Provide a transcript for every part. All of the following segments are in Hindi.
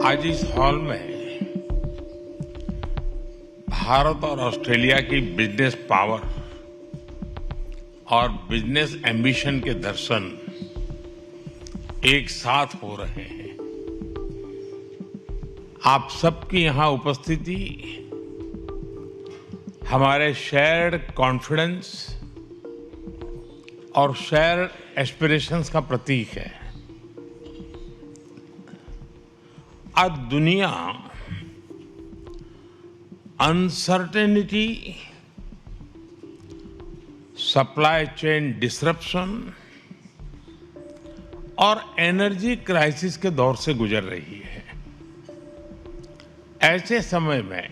आज इस हॉल में भारत और ऑस्ट्रेलिया की बिजनेस पावर और बिजनेस एम्बिशन के दर्शन एक साथ हो रहे हैं। आप सबकी यहां उपस्थिति हमारे शेयर्ड कॉन्फिडेंस और शेयर्ड एस्पिरेशंस का प्रतीक है। आज दुनिया अनसर्टेनिटी, सप्लाई चेन डिसरप्शन और एनर्जी क्राइसिस के दौर से गुजर रही है। ऐसे समय में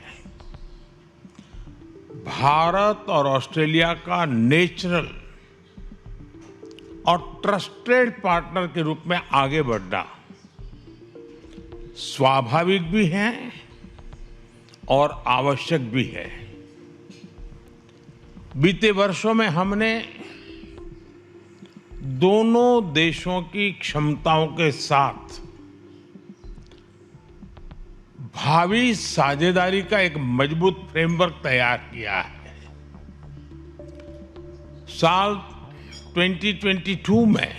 भारत और ऑस्ट्रेलिया का नेचुरल और ट्रस्टेड पार्टनर के रूप में आगे बढ़ना स्वाभाविक भी है और आवश्यक भी है। बीते वर्षों में हमने दोनों देशों की क्षमताओं के साथ भावी साझेदारी का एक मजबूत फ्रेमवर्क तैयार किया है। साल 2022 में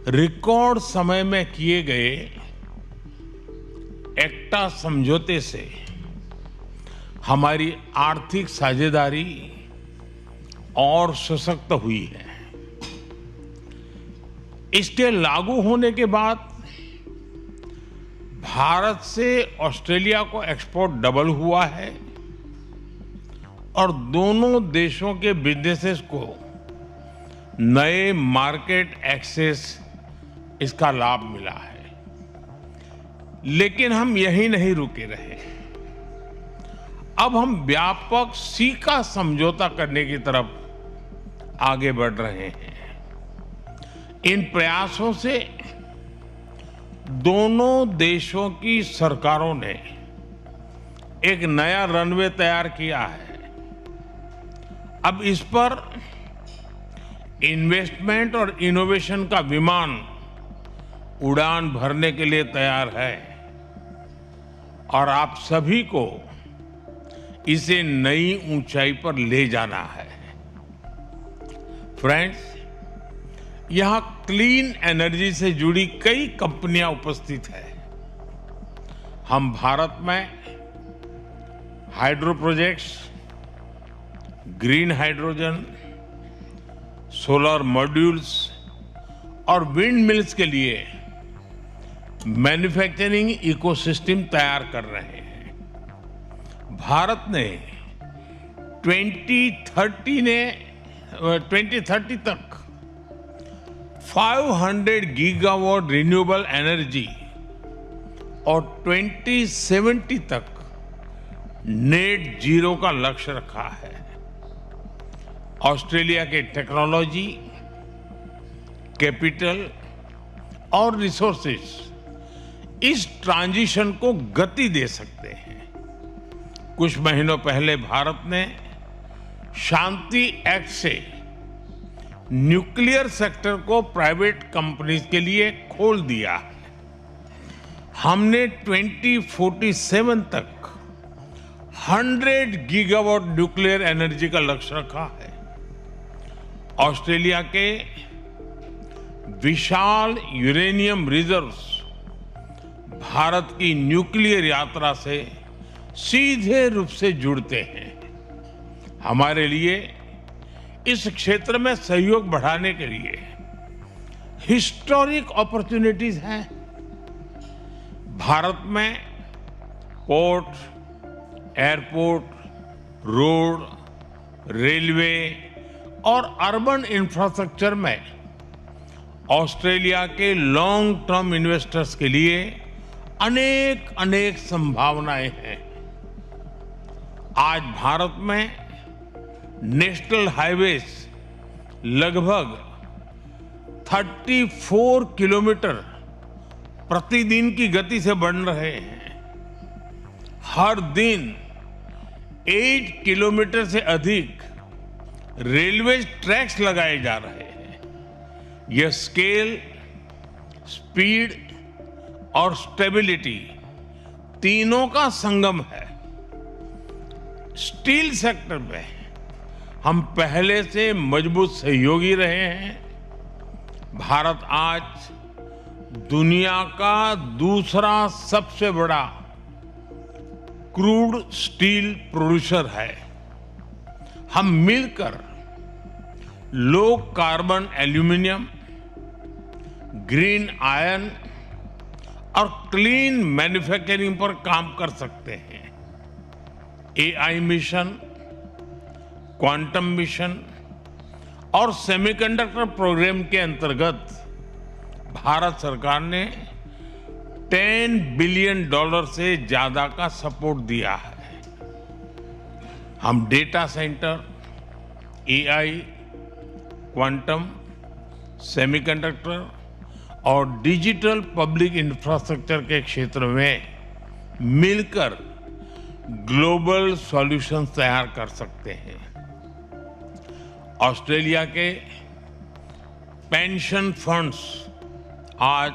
रिकॉर्ड समय में किए गए एक्टा समझौते से हमारी आर्थिक साझेदारी और सशक्त हुई है। इसके लागू होने के बाद भारत से ऑस्ट्रेलिया को एक्सपोर्ट डबल हुआ है और दोनों देशों के बिजनेसेस को नए मार्केट एक्सेस इसका लाभ मिला है। लेकिन हम यहीं नहीं रुके रहे। अब हम व्यापक सीका समझौता करने की तरफ आगे बढ़ रहे हैं। इन प्रयासों से दोनों देशों की सरकारों ने एक नया रनवे तैयार किया है। अब इस पर इन्वेस्टमेंट और इनोवेशन का विमान उड़ान भरने के लिए तैयार है और आप सभी को इसे नई ऊंचाई पर ले जाना है। फ्रेंड्स, यहां क्लीन एनर्जी से जुड़ी कई कंपनियां उपस्थित हैं। हम भारत में hydro projects, green hydrogen, solar modules और विंड मिल्स के लिए मैन्युफैक्चरिंग इकोसिस्टम तैयार कर रहे हैं। भारत ने 2030 तक 500 गीगावाट रिन्यूएबल एनर्जी और 2070 तक नेट जीरो का लक्ष्य रखा है। ऑस्ट्रेलिया के टेक्नोलॉजी, कैपिटल और रिसोर्सेज इस ट्रांजिशन को गति दे सकते हैं। कुछ महीनों पहले भारत ने शांति एक्ट से न्यूक्लियर सेक्टर को प्राइवेट कंपनीज के लिए खोल दिया है। हमने 2047 तक 100 गीगावाट न्यूक्लियर एनर्जी का लक्ष्य रखा है। ऑस्ट्रेलिया के विशाल यूरेनियम रिजर्व्स भारत की न्यूक्लियर यात्रा से सीधे रूप से जुड़ते हैं। हमारे लिए इस क्षेत्र में सहयोग बढ़ाने के लिए हिस्टोरिक अपॉर्चुनिटीज हैं। भारत में पोर्ट, एयरपोर्ट, रोड, रेलवे और अर्बन इंफ्रास्ट्रक्चर में ऑस्ट्रेलिया के लॉन्ग टर्म इन्वेस्टर्स के लिए अनेक संभावनाएं हैं। आज भारत में नेशनल हाईवेज लगभग 34 किलोमीटर प्रतिदिन की गति से बन रहे हैं। हर दिन 8 किलोमीटर से अधिक रेलवे ट्रैक्स लगाए जा रहे हैं। यह स्केल, स्पीड और स्टेबिलिटी तीनों का संगम है। स्टील सेक्टर में हम पहले से मजबूत सहयोगी रहे हैं। भारत आज दुनिया का दूसरा सबसे बड़ा क्रूड स्टील प्रोड्यूसर है। हम मिलकर low carbon aluminium, green iron और क्लीन मैन्युफैक्चरिंग पर काम कर सकते हैं। एआई मिशन, क्वांटम मिशन और सेमीकंडक्टर प्रोग्राम के अंतर्गत भारत सरकार ने $10 बिलियन से ज्यादा का सपोर्ट दिया है। हम data centre, AI, quantum, semiconductor और डिजिटल पब्लिक इंफ्रास्ट्रक्चर के क्षेत्र में मिलकर ग्लोबल सॉल्यूशंस तैयार कर सकते हैं। ऑस्ट्रेलिया के पेंशन फंड्स आज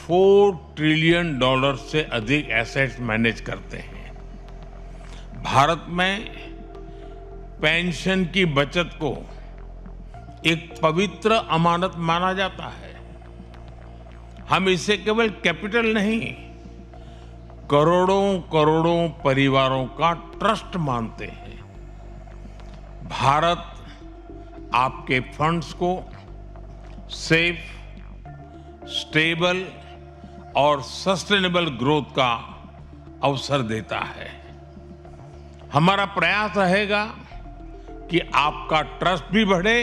$4 ट्रिलियन से अधिक एसेट्स मैनेज करते हैं। भारत में पेंशन की बचत को एक पवित्र अमानत माना जाता है। हम इसे केवल कैपिटल नहीं, करोड़ों करोड़ों परिवारों का ट्रस्ट मानते हैं। भारत आपके फंड्स को सेफ, स्टेबल और सस्टेनेबल ग्रोथ का अवसर देता है। हमारा प्रयास रहेगा कि आपका ट्रस्ट भी बढ़े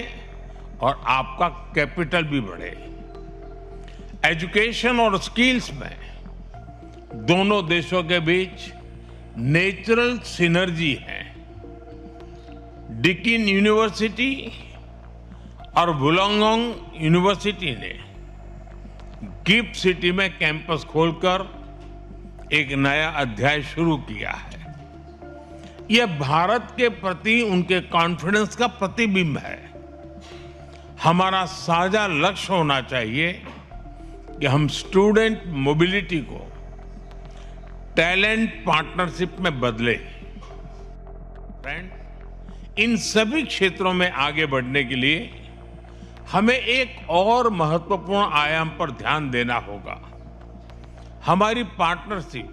और आपका कैपिटल भी बढ़े। एजुकेशन और स्किल्स में दोनों देशों के बीच नेचुरल सिनर्जी है। डिकिन यूनिवर्सिटी और वुलंगडोंग यूनिवर्सिटी ने गिफ्ट सिटी में कैंपस खोलकर एक नया अध्याय शुरू किया है। यह भारत के प्रति उनके कॉन्फिडेंस का प्रतिबिंब है। हमारा साझा लक्ष्य होना चाहिए कि हम स्टूडेंट मोबिलिटी को टैलेंट पार्टनरशिप में बदले। फ्रेंड, इन सभी क्षेत्रों में आगे बढ़ने के लिए हमें एक और महत्वपूर्ण आयाम पर ध्यान देना होगा। हमारी पार्टनरशिप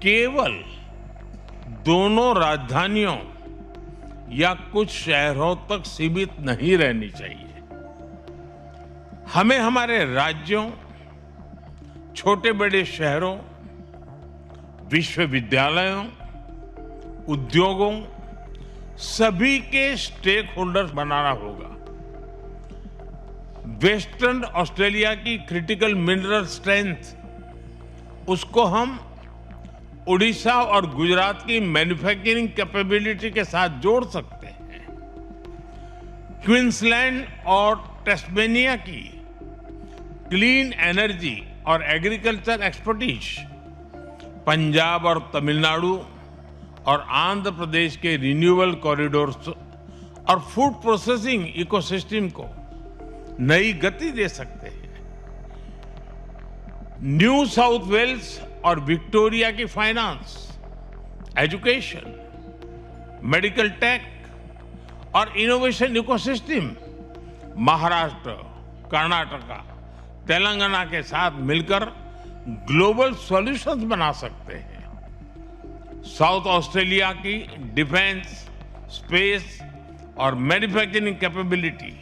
केवल दोनों राजधानियों या कुछ शहरों तक सीमित नहीं रहनी चाहिए। हमें हमारे राज्यों, छोटे बड़े शहरों, विश्वविद्यालयों, उद्योगों, सभी के स्टेक होल्डर्स बनाना होगा। वेस्टर्न ऑस्ट्रेलिया की क्रिटिकल मिनरल स्ट्रेंथ, उसको हम उड़ीसा और गुजरात की मैन्युफैक्चरिंग कैपेबिलिटी के साथ जोड़ सकते हैं। क्वींसलैंड और टेस्मेनिया की क्लीन एनर्जी और एग्रीकल्चर एक्सपर्टीज, पंजाब और तमिलनाडु और आंध्र प्रदेश के रिन्यूएबल कॉरिडोर्स और फूड प्रोसेसिंग इकोसिस्टम को नई गति दे सकते हैं। न्यू साउथ वेल्स और विक्टोरिया की फाइनेंस, एजुकेशन, मेडिकल टेक और इनोवेशन इकोसिस्टम महाराष्ट्र, कर्नाटका, तेलंगाना के साथ मिलकर ग्लोबल सॉल्यूशंस बना सकते हैं। साउथ ऑस्ट्रेलिया की डिफेंस, स्पेस और मैन्युफैक्चरिंग कैपेबिलिटी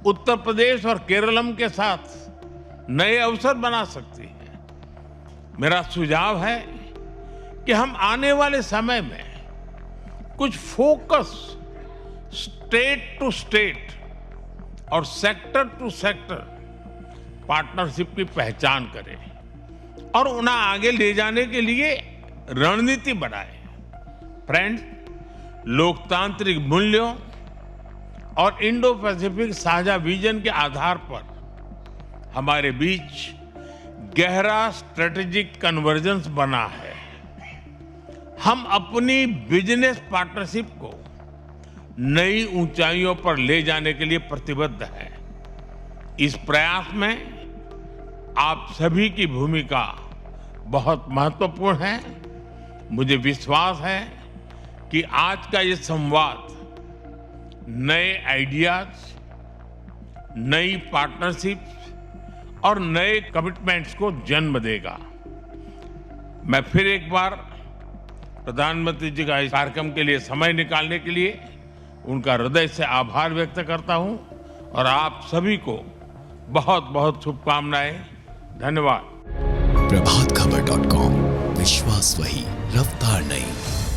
उत्तर प्रदेश और केरलम के साथ नए अवसर बना सकती है। मेरा सुझाव है कि हम आने वाले समय में कुछ फोकस स्टेट टू स्टेट और सेक्टर टू सेक्टर पार्टनरशिप की पहचान करें और उन्हें आगे ले जाने के लिए रणनीति बनाएं। फ्रेंड्स, लोकतांत्रिक मूल्यों और इंडो पैसिफिक साझा विजन के आधार पर हमारे बीच गहरा स्ट्रेटेजिक कन्वर्जेंस बना है। हम अपनी बिजनेस पार्टनरशिप को नई ऊंचाइयों पर ले जाने के लिए प्रतिबद्ध हैं। इस प्रयास में आप सभी की भूमिका बहुत महत्वपूर्ण है। मुझे विश्वास है कि आज का ये संवाद नए आइडियाज, नई पार्टनरशिप और नए कमिटमेंट्स को जन्म देगा। मैं फिर एक बार प्रधानमंत्री जी का इस कार्यक्रम के लिए समय निकालने के लिए उनका हृदय से आभार व्यक्त करता हूं और आप सभी को बहुत बहुत शुभकामनाएं। धन्यवाद। प्रभातखबर.com, विश्वास वही, रफ्तार नहीं।